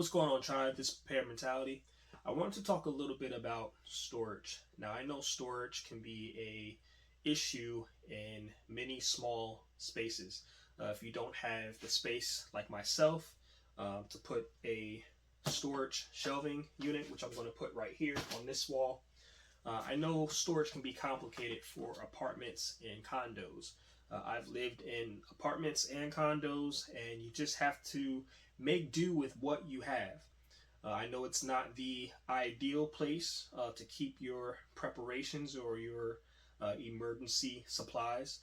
What's going on, tribe? This is Prepared Mentality. I wanted to talk a little bit about storage. Now, I know storage can be a issue in many small spaces. If you don't have the space, like myself, to put a storage shelving unit, which I'm going to put right here on this wall. I know storage can be complicated for apartments and condos. I've lived in apartments and condos, and you just have to make do with what you have. I know it's not the ideal place to keep your preparations or your emergency supplies,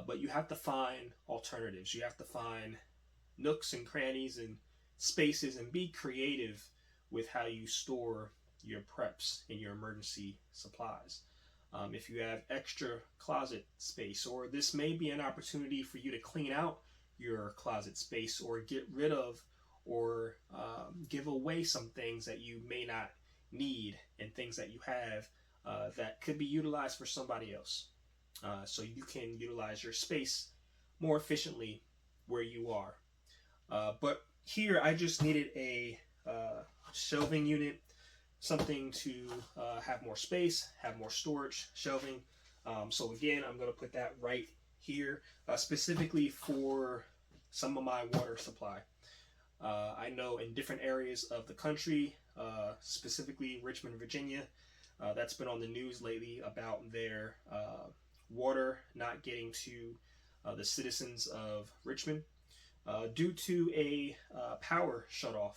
but you have to find alternatives. You have to find nooks and crannies and spaces and be creative with how you store your preps and your emergency supplies. If you have extra closet space, or this may be an opportunity for you to clean out your closet space or get rid of or give away some things that you may not need and things that you have that could be utilized for somebody else. So you can utilize your space more efficiently where you are. But here I just needed a shelving unit, something to have more space, have more storage, shelving. So again, I'm going to put that right here, specifically for some of my water supply. I know in different areas of the country, specifically Richmond, Virginia, that's been on the news lately about their water not getting to the citizens of Richmond due to a power shutoff.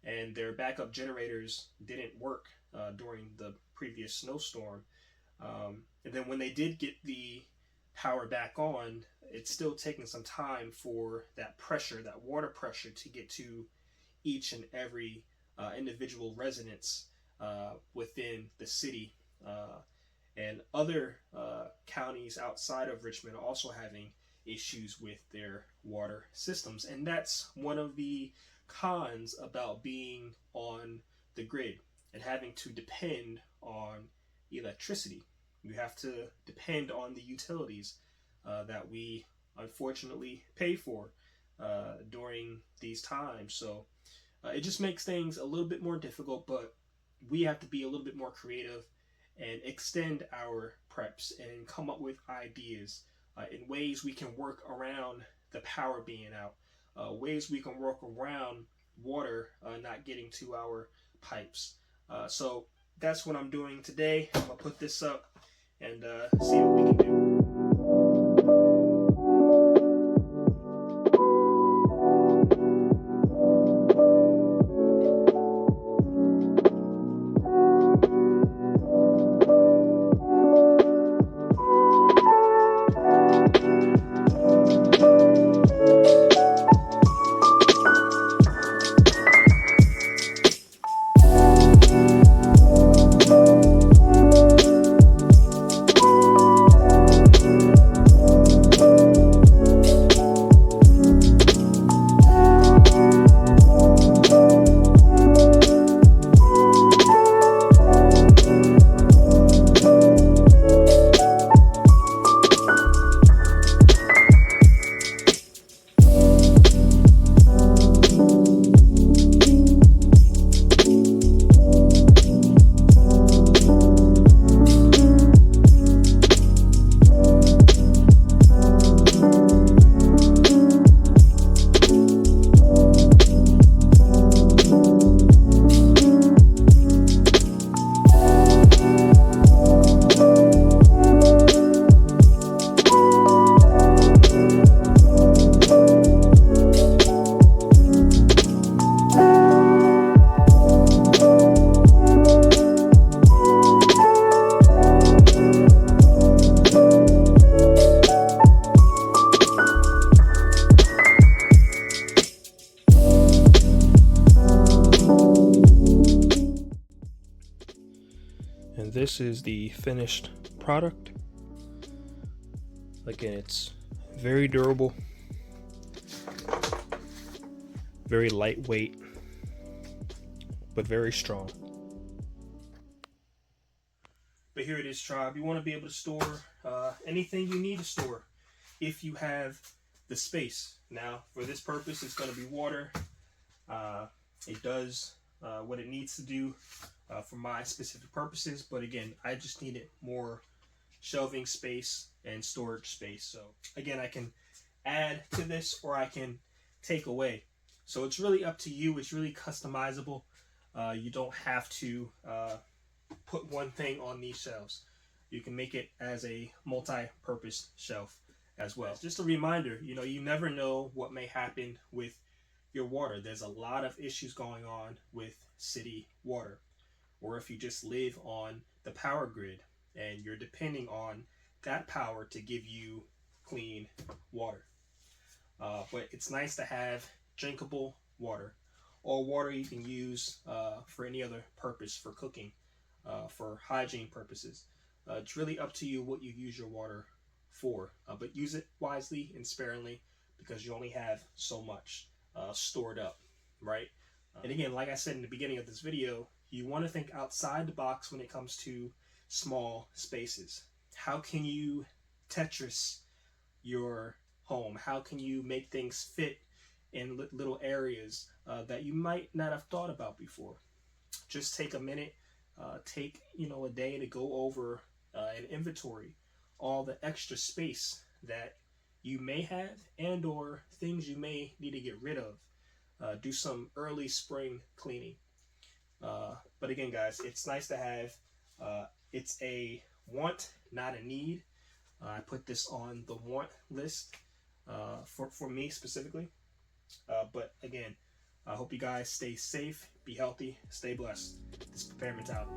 And their backup generators didn't work during the previous snowstorm. And then when they did get the power back on, it's still taking some time for that pressure, that water pressure, to get to each and every individual residence within the city. And other counties outside of Richmond are also having issues with their water systems. And that's one of the cons about being on the grid and having to depend on electricity. You have to depend on the utilities that we unfortunately pay for during these times. So it just makes things a little bit more difficult, but we have to be a little bit more creative and extend our preps and come up with ideas in ways we can work around the power being out, ways we can work around water not getting to our pipes. So that's what I'm doing today. I'm going to put this up and see what we can do. And this is the finished product. Again, it's very durable, very lightweight, but very strong. But here it is, tribe. You want to be able to store anything you need to store if you have the space. Now, for this purpose, it's going to be water. It does what it needs to do for my specific purposes, but again, I just needed more shelving space and storage space. So again, I can add to this or I can take away. So it's really up to you. It's really customizable. You don't have to put one thing on these shelves. You can make it as a multi-purpose shelf as well. Just a reminder, you never know what may happen with your water. There's a lot of issues going on with city water. Or if you just live on the power grid and you're depending on that power to give you clean water. But it's nice to have drinkable water or water you can use for any other purpose, for cooking, for hygiene purposes. It's really up to you what you use your water for, but use it wisely and sparingly because you only have so much stored up, right? And again, like I said in the beginning of this video, you want to think outside the box when it comes to small spaces. How can you Tetris your home? How can you make things fit in little areas that you might not have thought about before? Just take a minute, take a day to go over an inventory, all the extra space that you may have and or things you may need to get rid of. Do some early spring cleaning. But again, guys, it's nice to have. It's a want, not a need. I put this on the want list for me specifically. But again, I hope you guys stay safe, be healthy, stay blessed. This is Prepare Mentality.